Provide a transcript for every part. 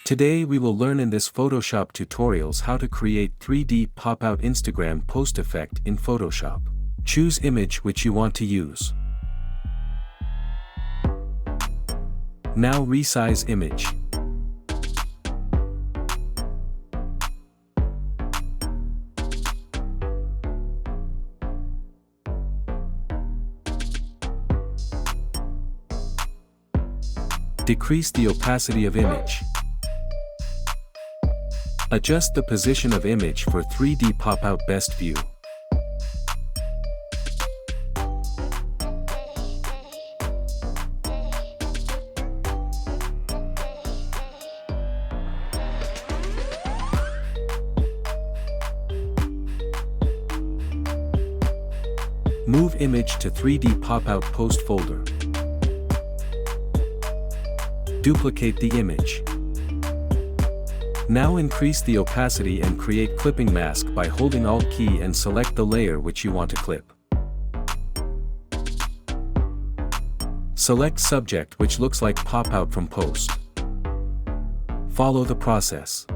Today we will learn in this Photoshop tutorials how to create 3D pop-out Instagram post effect in Photoshop. Choose image which you want to use. Now resize image. Decrease the opacity of image. Adjust the position of image for 3D pop-out best view. Move image to 3D pop-out post folder. Duplicate the image. Now increase the opacity and create clipping mask by holding Alt key and select the layer which you want to clip. Select subject which looks like pop out from post. Follow the process.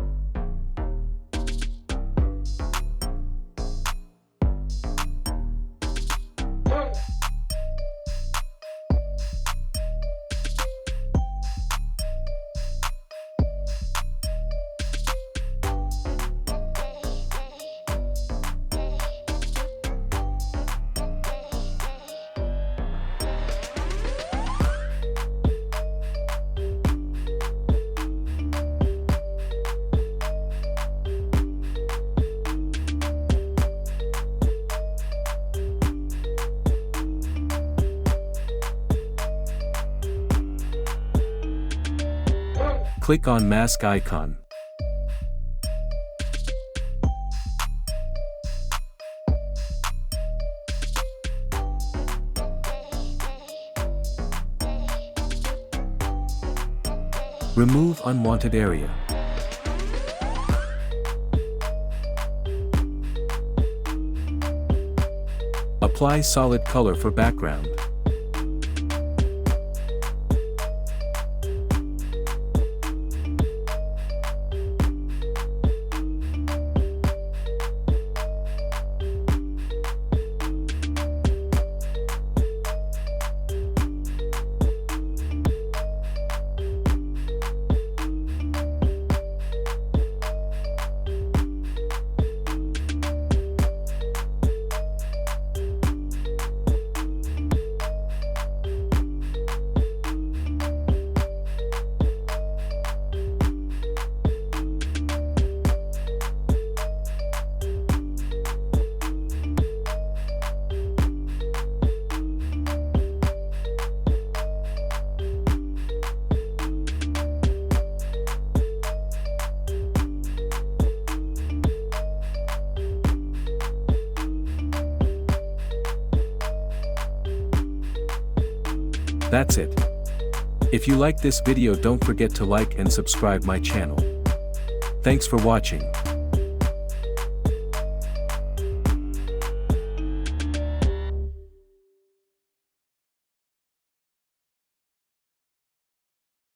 Click on mask icon. Remove unwanted area. Apply solid color for background. That's it. If you like this video, don't forget to like and subscribe my channel. Thanks for watching.